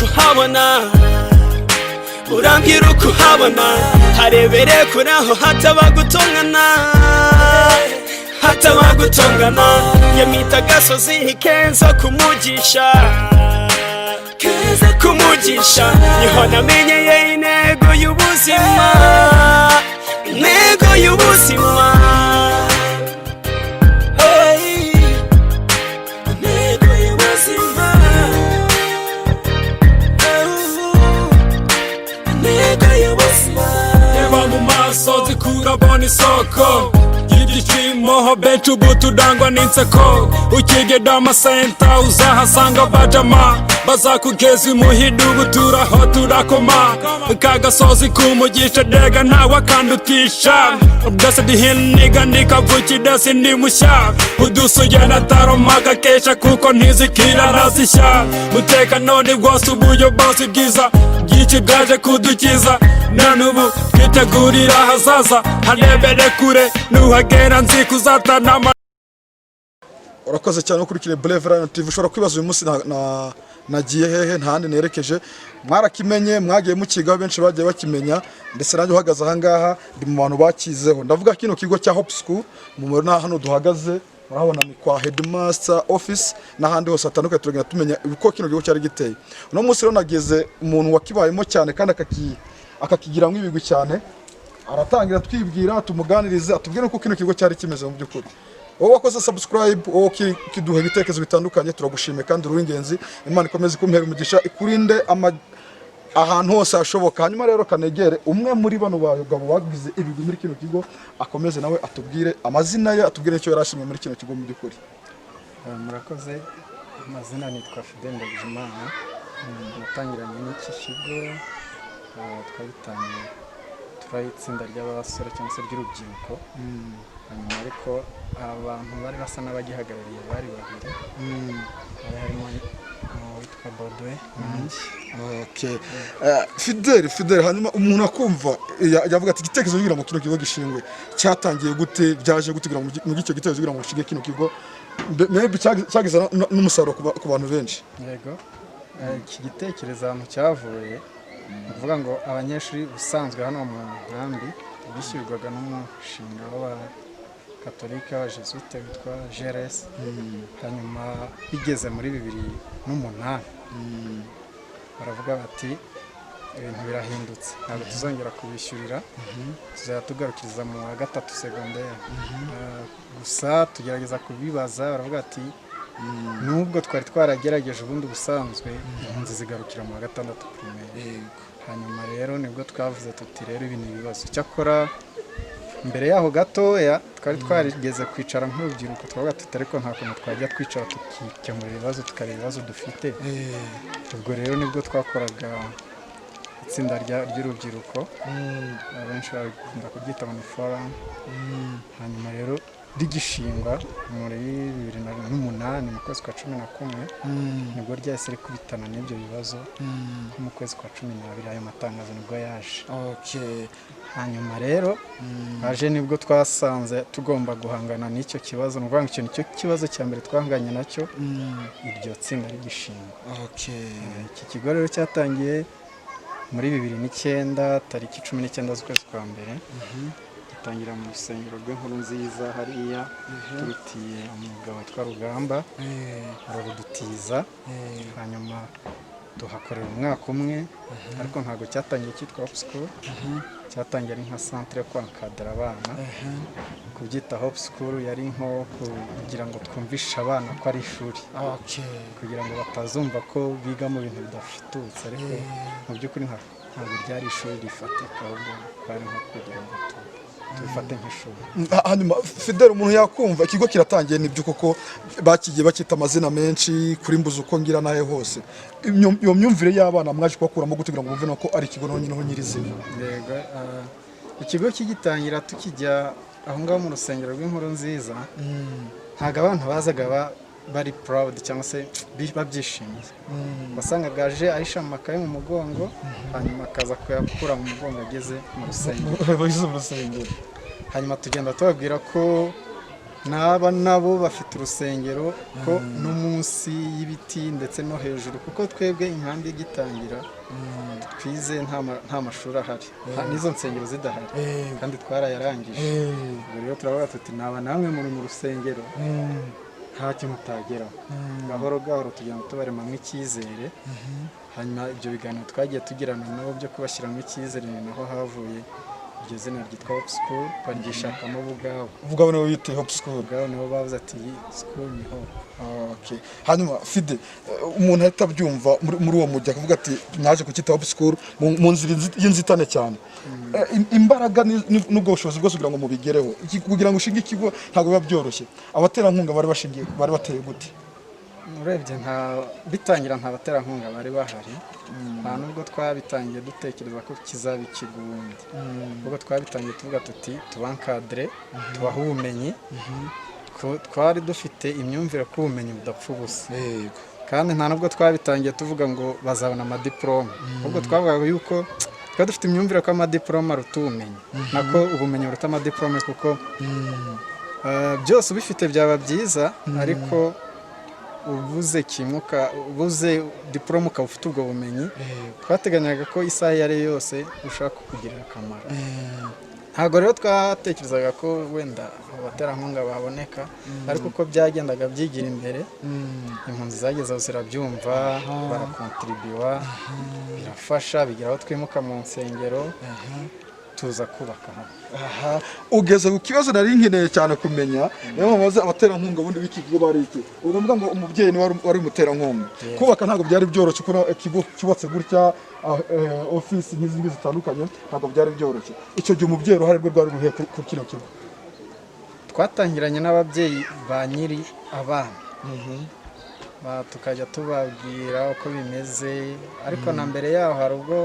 ukuhabona urambwira ukuhabona harebere kure aho hataba gutongana hataba gutongana yamwita gasozi kenza kumugisha kumugisha niho namenyeye intego y'ubuzima intego y'ubuzima intego y'ubuzima intego y'ubuzima reba mu maso zikurabona isoko y'igishimo benshi ubu tudangwa n'inseko ukigeda amasenta uzahasanga bajama bazakugeza imuhida ubu turaho turakoma kagasozi kumugisha dega ntawe akandutisha udase dihiniga ndikavukida sindi mushya udusuye na taromaga kesha kuko ntizikira nazishya mutekano ni bwose ubuyobozi bwiza bw'iki bwaje kudukiza none ubu twitegurira hazaza harebere kure nuhagera nzi kuzatanama. Urakoze cyane ukurikire BRAVELION TV. Ushobora kwibaza uyu munsi nagiye hehe ntahandi nerekeje, mwarakimenye mwagiye mukigaho benshi bagiye bakimenya, ndetse nanjye uhagaze aha ngaha ndi mu bantu bakizeho. Ndavuga kino kigo cya Hope School mu murina hano duhagaze murabona ni kwa headmaster office n'ahandi hose hatandukanye turagenda tumenya uko kino kigo cyari giteye. Uno munsi rero nageze umuntu wakibayemo cyane kandi akakigira nk'ibigwi cyane, aratangira twibwira tumuganirize atubwire uko kino kigo cyari kimeze mu by'ukuri. Wowe wakoze subscribe, wowe kiduha ibitekerezo bitandukanye turagushimiye kandi uruwingenzi. Imana ikomeze kumpera umugisha ikurinde ahantu hose hashoboka. Hanyuma rero kanegere umwe muri bano bagabo bagize ibigwi muri kino kigo akomeze nawe atubwire amazina ye, atubwire icyo yarashimye muri kino kigo mu by'ukuri. Murakoze. Amazina nitwa Fidélé ndagijimana, natangiranye n'iki kigo twabitangiye turayitsinda ry'abasore cyangwa se ry'urubyiruko, hanyuma ariko abantu bari basa n'abagihagarariye bari babiri, harimo witwa Bodwe nanjye. Okay. Fidélé hanyuma umuntu akumva yavuga ati igitekerezo kugira ngo kino kigo gishingwe cyatangiye gute, byaje gutegura mu icyo gitekerezo kugira ngo ushinge kino kigo, maybe cyagize n'umusaruro ku bantu benshi. Yego, iki gitekerezo ahantu cyavuye uvuga ngo abanyeshuri usanzwe hano mu nkambi bishyirwaga n'umushinga w'abakatolika w'abajesuite witwa GRS, hanyuma bigeze muri 2008 baravuga bati ibintu birahindutse ntabwo tuzongera kubishyurira, tuzajya tugarukiriza mu wa gatatu secondaire. Gusa tugerageza kubibaza baravuga ati nubwo twari twaragerageje ubundi busanzwe impunzi zigarukira mu wa gatandatu primaire. Hanyuma rero nibwo twavuze tuti rero ibi ni ibibazo. Cyakora mbere yaho gatoya twari twarigeze kwicara nk'urubyiruko twavuga tuti ariko nta kuntu twajya twicara tukikemura ibibazo tukareba ibibazo dufite. Ubwo rero nibwo twakoraga itsinda ry'urubyiruko, abenshi bakunda kuryita mu forum. Hanyuma rero rigishingwa muri 2008 mu kwezi kwa 11 nibwo ryahise rikubitana n'ibyo bibazo mu kwezi kwa 12 ayo matangazo nibwo yaje. Okay. Hanyuma rero aje nibwo twasanze tugomba guhangana n'icyo kibazo, nuvuga ngo icyo nicyo kibazo cya mbere twahanganye nacyo iryo tsinda rigishingwa. Okay. Iki kigo rero cyatangiye muri 2009 tariki 19 z'ukwezi kwa mbere. Tangira mu rusengero rw'inkuru nziza hariya turutiye umugabo witwa Rugamba arabudutiza, hanyuma tuhakorera umwaka umwe, ariko ntabwo cyatangiye cyitwa Hope School, cyatangiye ari nka centre yo kwankadira abana. Kubyita Hope School yari nko kugira ngo twumvishe abana ko ari ishuri, kugira ngo batazumva ko biga mu bintu bidafitutse, ariko mu by'ukuri ntabwo ryari ishuri rifatika, ahubwo bari nko kugira ngo tubifate nk'ishuri. Hanyuma Fidélé umuntu yakumva ikigo kiratangiye nibyo koko bakigiye bakita amazina menshi kuri mbuzo uko ngira nahe hose, iyo myumvire y'abana mwaje kubakuramo gutegura ngo bumve ko ari ikigo nyine ho nyirizina. Yego, ikigo kigitangira tukijya aho ngaho mu rusengero rw'inkuru nziza, ntago abantu bazaga bari proud cyangwa se babyishimiye. Wasangaga aje ahisha amakaye mu mugongo, hanyuma akaza kuyakura mu mugongo ageze mu rusengero. Hanyuma tugenda tubabwira ko n'aba nabo bafite urusengero ko no munsi y'ibiti ndetse no hejuru kuko twebwe inkambi igitangira twize nta mashuri ahari n'izo nsengero zidahari kandi twarayarangije ubwo rero turavuga tuti naba namwe muri mu rusengero nta kintu utageraho gahoro gahoro tugira ngo tubaremamo icyizere hanyuma ibyo biganiro twagiye tugirana nabo byo kubashyiramo icyizere ni naho havuye iryo zina ryitwa Hope School baryishakamo ubwabo uvuga ngo nibo bita Hope School ubwabo nibo bavuze ati iyi school ni Hope. Okay. Hanyuma Fide umuntu ahita abyumva muri uwo mujyi akavuga ati naje kukita Hope School mu nzira y'inzitane cyane imbaraga n'ubwo bushobozi bwose kugira ngo mubigereho kugira ngo ushinge ikigo ntabwo biba byoroshye abaterankunga bari bateye gute urebye bitangira nta baterankunga bari bahari nta nubwo twabitangiye dutekereza ko kizaba ikigundi ubwo twabitangiye tuvuga tuti tubankadre tubaha ubumenyi twari dufite imyumvire ko ubumenyi budapfa ubusa kandi nta nubwo twabitangiye tuvuga ngo bazabona amadiplome ubwo twavugaga yuko twari dufite imyumvire ko amadiplome aruta ubumenyi nako ubumenyi buruta amadiplome kuko byose ubifite byaba byiza ariko ubuze kimuka ubuze diplome ukaba ufite ubwo bumenyi twateganyaga ko isaha iyo ari yose ushaka kukugirira akamaro ntabwo rero twatekerezaga ko wenda abaterankunga baboneka ariko uko byagendaga byigira imbere impunzi zagezeho zirabyumva barakontribuwa birafasha bigira aho twimuka mu nsengero tuza kubaka ugeze ku kibazo nari nkeneye cyane kumenya niyo mpamvu abaterankunga ubundi b'ikigo bari iki ubwo mvuga ngo umubyeyi ni wari umuterankunga kubaka ntabwo byari byoroshye kuko ikigo cyubatse gutya ofisi nk'izi zitandukanye ntabwo byari byoroshye icyo gihe umubyeyi uruhare rwe rwari ruhe ku kino kigo twatangiranye n'ababyeyi ba nyiri abana tukajya tubabwira uko bimeze ariko na mbere yaho hari ubwo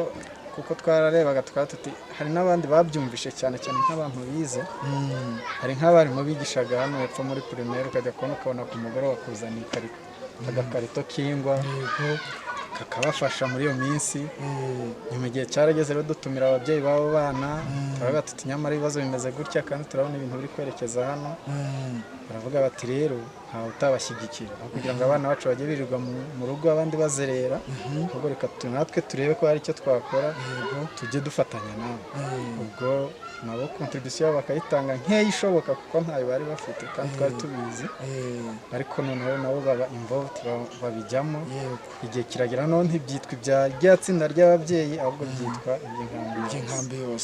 kuko twararebaga tuti hari n'abandi babyumvishe cyane cyane nk'abantu bize hari nk'abarimu bigishaga hano hepfo muri primaire ukajya kubona ku mugoroba kuzana agakarito k'ingwa kakabafasha muri iyo minsi nyuma igihe cyarageze rero dutumira ababyeyi b'abo bana turavuga tuti nyamara ibibazo bimeze gutya kandi turabona ibintu biri kwerekeza hano baravuga bati rero ntawe utabashyigikira kugira ngo abana bacu bajye birirwa mu rugo abandi bazerera ubwo reka natwe turebe ko hari icyo twakora tujye dufatanya nawe ubwo nabo contribution bakayitanga nkeya ishoboka kuko ntayo bari bafite kandi twari tubizi ariko noneho nabo baba involved babijyamo igihe kiragera none ntibyitwa ibya ryatsinda ry'ababyeyi ahubwo byitwa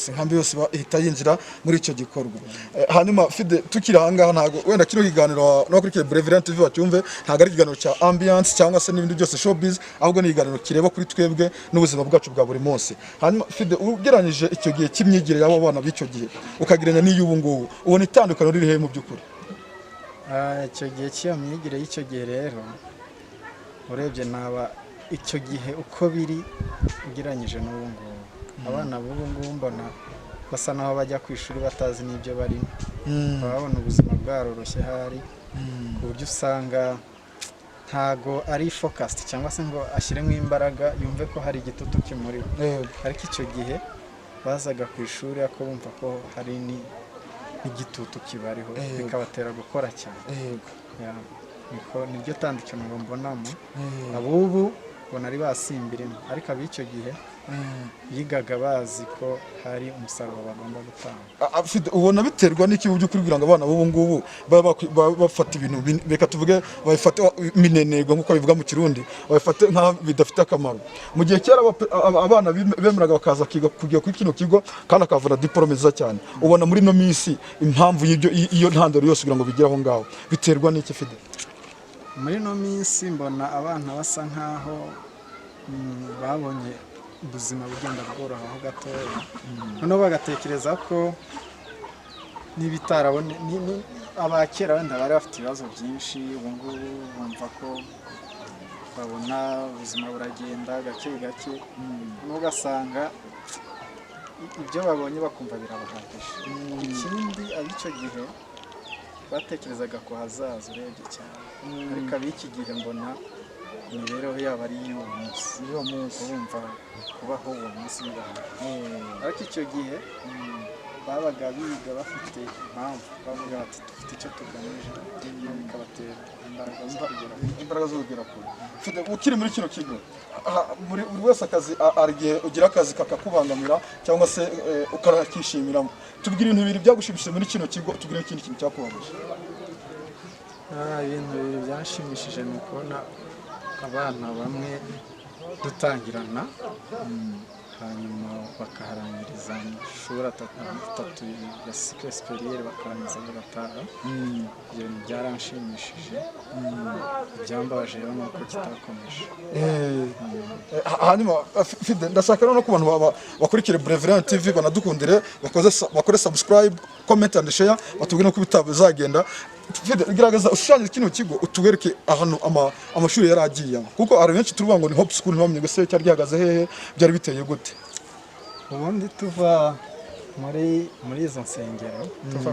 inkambi yose ihita yinjira muri icyo gikorwa hanyuma Fide tukiri ahangaha ntabwo wenda kino kiganiro no kuri BRAVELION TV bacyumve ntabwo ari ikiganiro cya ambiance cyangwa se n'ibindi byose showbiz ahubwo ni ikiganiro kireba kuri twebwe n'ubuzima bwacu bwa buri munsi hanyuma Fide ugereranyije icyo gihe cy'imyigire y'abo bana b'icyo gihe ukagereranya n'iy'ubu ngubu ubona itandukano riri he mu by'ukuri icyo gihe cy'iyo myigire y'icyo gihe rero urebye naba icyo gihe uko biri ugereranyije n'ubu ngubu abana b'ubu ngubu mbona basa naho bajya ku ishuri batazi n'ibyo barimo babona ubuzima bwaroroshye hari ku buryo usanga ntago ari focused cyangwa se ngo ashyiremo imbaraga yumve ko hari igitutu kimuri ariko icyo gihe bazaga ku ishuri ako bumva ko hari n'igitutu kibariho bikabatera gukora cyane niryo tandukanye mbonamo abubu bona ari basimbirimo ariko ab'icyo gihe yigaga bazi ko hari umusaruro bagomba gutanga ubona biterwa n'iki by'ukuri kugira ngo abana b'ubu ngubu bafata ibintu reka tuvuge babifate minenegwa nk'uko bivuga mu Kirundi babifate nka bidafite akamaro mu gihe cyera abana bemeraga bakaza kujya kuri kino kigo kandi akavura diplome nziza cyane ubona muri no minsi impamvu iyo ntandaro yose kugira ngo bigere aho ngaho biterwa n'iki Fide muri no minsi mbona abana basa nkaho babonye ubuzima bugenda bworohaho gatoya noneho bagatekereza ko n'ibitarabone abakera wenda bari bafite ibibazo byinshi ubu ngubu bumva ko babona ubuzima buragenda gake gake n'ugasanga ibyo babonye bakumva birabahagije ikindi ab'icyo gihe batekerezaga ko hazaza urebye cyane ariko ab'iki gihe mbona imibereho yabo ari iy'uwo munsi bumva kubaho uwo munsi bibaho ariko icyo gihe babaga biga bafite impamvu bavuga bati dufite icyo tugamije bikabatera imbaraga zo kugera kure. Ukiri muri kino kigo buri wese akazi arigihe ugira akazi kakakubangamira cyangwa se ukarakishimiramo. Tubwire ibintu bibiri byagushimishije muri kino kigo, tubwire ikindi kintu cyakubabaje. Ibintu bibiri byashimishije ni ukubona abana bamwe dutangirana hanyuma bakaharangiriza amashuri atatu ya cycle supérieur bakarangiza bagataha. Ibyo bintu byaranshimishije, ibyambabaje rero ni uko kitakomeje. Hanyuma Fidélé, ndashaka no ku bantu bakurikire BRAVELION TV banadukundire bakore subscribe, comment and share, batubwire ko bitabo bizagenda. Fidélé, gerageza ushushanye kino kigo utubereke ahantu amashuri yari agiye, kuko ari benshi turuvuga ngo ni hope school, ntibamenye ngo se cyari gihagaze hehe, byari biteye gute? Ubundi tuva muri izo nsengero, tuva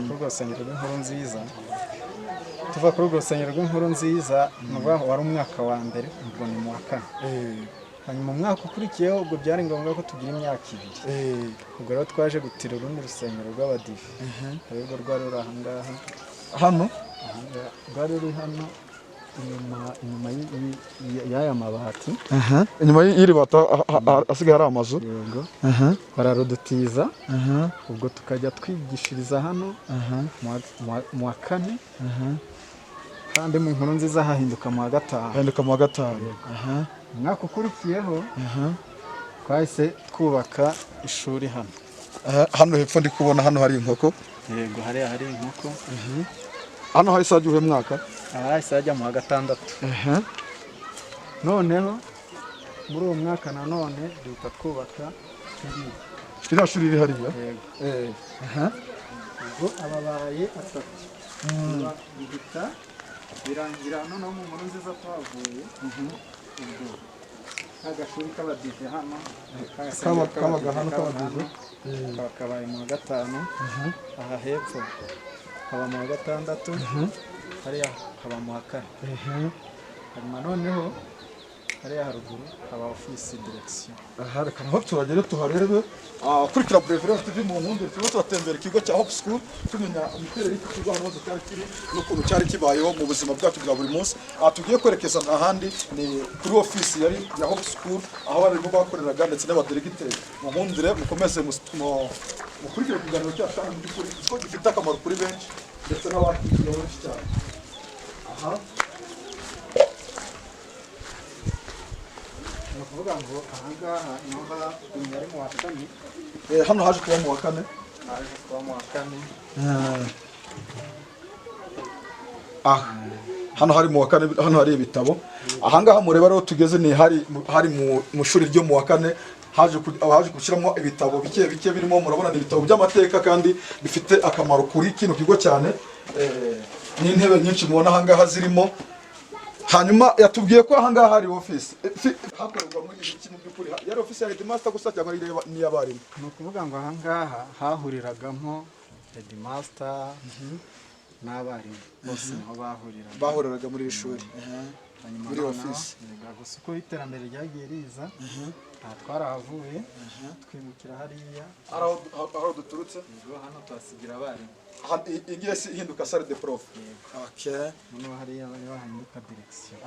kuri urwo rusengero rw'inkuru nziza, nuvuga wari umwaka wa mbere, ubwo ni mu wa kane. Hanyuma umwaka ukurikiyeho ubwo byari ngombwa ko tugira imyaka 2. Ubwo rero twaje gutira urundi rusengero rw'abadive, arirwo rwari ruri ahangaha. Hano rwari ruri hano inyuma y'aya mabati, inyuma y'iri bata asigaye ari amazu. Yego. Bararudutiza, ubwo tukajya twigishiriza hano mu wa kane, kandi mu nkuru nziza hahinduka mu wa gatanu. Umwaka ukurikiyeho twahise twubaka ishuri hano. Hano hepfo ndi kubona hano hari inkoko. Yego, hariya hari inkoko. Hano hari sajya uhe mwaka? Hahise hajya mu wa 6. Noneho muri uwo mwaka nanone duhita twubaka iriya shuri riri hariya. Yego. Ubwo ababaye 3. Bihita birangira noneho mu nkuru nziza twavuye. Ubwo agashuri k'abadive hano kabaga hano k'abadive kabaye mu wa 5. Aha hepfo haba mu wa 6, hariya haba mu wa 4. Hanyuma noneho hariya haruguru haba office direction. Reka naho turagere tuharebe. Kurikira BRAVELION TV mu nkunde tuba turatembera ikigo cya Hope School, tumenya imiterere y'ikigo hano hose cyari kiri n'ukuntu cyari kibayeho mu buzima bwacu bwa buri munsi. Tugiye kwerekeza n'ahandi ni kuri office yari ya Hope School, aho barimo bakoreraga ndetse n'abadelegiteri. Mu nkundire mukomeze mukurikire kuganira cyacu mu by'ukuri ko gifite akamaro kuri benshi ndetse n'abakigiye benshi cyane. Nukuvuga ngo ahangaha niho yari mu wa 4. Hano haje kuba mu wa 4. Hano hari mu wa 4, hano hari ibitabo. Ahangaha mureba rero tugeze ni hari mu shuri ryo mu wa 4. Haje gushyiramo ibitabo bike birimo, murabona ni ibitabo by'amateka kandi bifite akamaro kuri kino kigo cyane. N'intebe nyinshi mubona ahangaha zirimo. Hanyuma yatubwiye ko ahangaha hari office hakorerwa muri iki mu by'ukuri yari office ya headmaster gusa cyangwa ni y'abarimu. Ni ukuvuga ngo ahangaha hahuriragamo headmaster n'abarimu bose niho bahuriraga muri iri shuri. Muri office gusa uko iterambere ryagiye riza, aha twarahavuye twimukira hariya aho duturutse. Hano tuhasigira abarimu. Ingiye ihinduka salle de prof. Hano hariya bari bahinduka direction.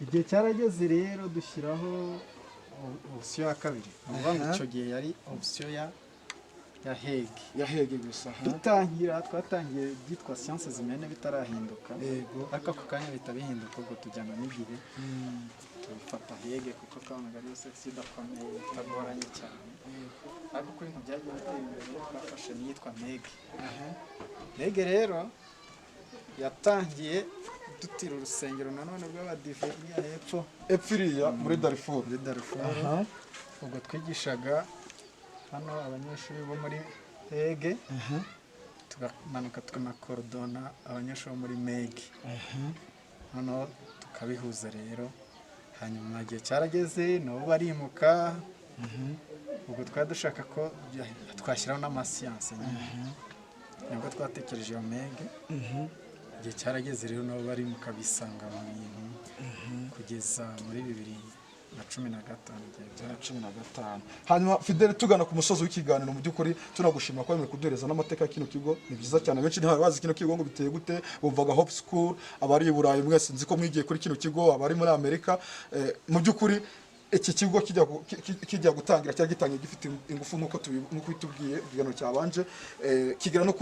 Igihe cyarageze rero dushyiraho option ya 2. Nuvuga ngo icyo gihe yari option ya hege gusa. Twatangiye byitwa sciences humaines bitarahinduka. Ariko ako kanya bita bihinduka, ubwo tujyana n'igihe tubifata hege kuko twabonaga ari section idakomeye itagoranye cyane. Ariko ko ibintu byagiye bitera imbere twafashe n'iyitwa Mege rero yatangiye dutira urusengero nanone rw'abadive hepfo iriya muri Darfur. Ubwo twigishaga hano abanyeshuri bo muri Hege, tugamanuka tukanakorodona abanyeshuri bo muri Mege. Hano tukabihuza rero. Hanyuma igihe cyarageze nabo barimuka. Ubwo twari dushaka ko twashyiraho n'amasiyanse nibwo twatekereje iyo Mege. Igihe cyarageze rero nabo barimuka bisanga mu bintu kugeza muri 2015 hanyuma Fidélé tugana ku musozi w'ikiganiro mu by'ukuri tunagushimira ko wemeye kuduhereza n'amateka kino kigo ni byiza cyane benshi ntibazi bazi kino kigo ngo biteye gute bumvaga Hope School abari i Burayi mwese nzi ko mwigiye kuri kino kigo abari muri Amerika mu by'ukuri iki kigo kijya gutangira cyari gitangiye gifite ingufu nkuko bitubwiye igano cyabanje kigera no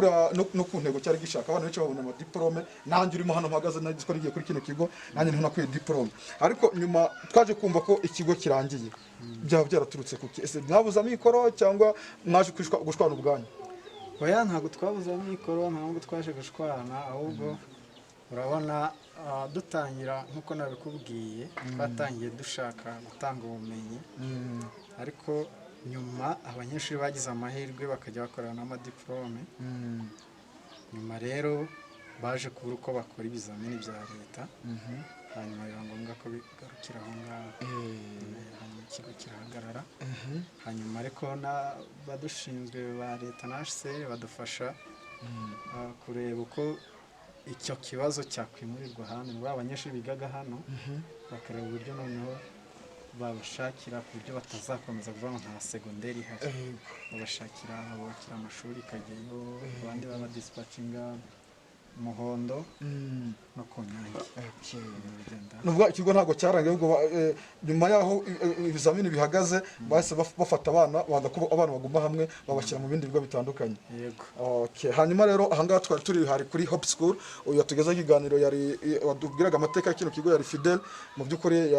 ku ntego cyari gishaka abantu benshi babona ama diplome nanjye urimo hano mpagaze nari ko rigiye kuri kino kigo nanjye ntunakuye diplome ariko nyuma twaje kumva ko ikigo kirangiye byaba byaraturutse kuki ese mwabuza mikoro cyangwa mwaje gushwana ubwanyu oya ntabwo twabuza mikoro ntabwo twaje gushwana ahubwo urabona dutangira nkuko nabikubwiye twatangiye dushaka gutanga ubumenyi ariko nyuma abanyeshuri bagize amahirwe bakajya bakorana n'amadiplome nyuma rero baje kubura uko bakora ibizamini bya leta hanyuma biba ngombwa ko bigarukira aho ngaho hanyuma ikigo kirahagarara hanyuma ariko n'abadushinzwe ba leta na HCR badufasha kureba uko icyo kibazo cyakwimurirwa hano muri abanyeshuri bigaga hano bakareba uburyo noneho babashakira ku buryo batazakomeza kuvuga ngo nta segonderi ihari babashakira amashuri kajyayo abandi baba dispatchinga Muhondo no ku Nyange nubwo ikigo ntabwo cyarangiye ubwo nyuma yaho ibizamini bihagaze bahise bafata abana banga ko abana baguma hamwe babashyira mu bindi bigo bitandukanye yego hanyuma rero ahangaha twari turi hari kuri Hope School uyu yatugezaho ikiganiro yari wadubwiraga amateka y'ikino kigo yari Fidélé mu by'ukuri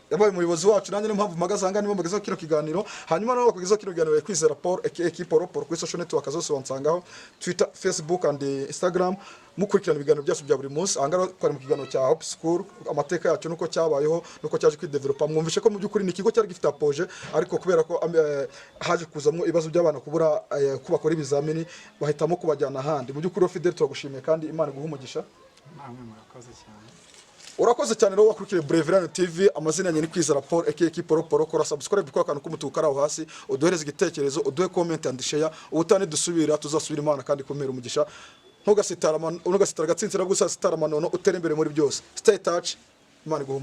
yabaye umuyobozi wacu nanjye n'impamvu mpagaze aha ngaha nibo mbagezaho kino kiganiro hanyuma nabo bakugezaho kino kiganiro Kwizera Paul Paul kuri social network zose wansangaho Twitter, Facebook and Instagram mukurikirana ibiganiro byacu bya buri munsi aha ngaha twari mu kiganiro cya Hope School amateka yacu nuko cyabayeho nuko cyaje kwidevelopa mwumvishe ko mu by'ukuri ni ikigo cyari gifite apoje ariko kubera ko haje kuzamwo ibibazo by'abana kubura kubakora ibizamini bahitamo kubajyana ahandi mu by'ukuri Fidélé turagushimiye kandi Imana iguhe umugisha namwe murakoze cyane urakoze cyane rero wakurikire BRAVELION TV amazina yanjye ni Kwizera Paul Paul kora subscribe kwa kantu kumutuka araho hasi uduhereze igitekerezo uduhe comment and share ubutane dusubira tuzasubira Imana kandi kumera umugisha ntugasitara gatsinzira gusa sitara manono utera imbere muri byose stay touch Imana iguhe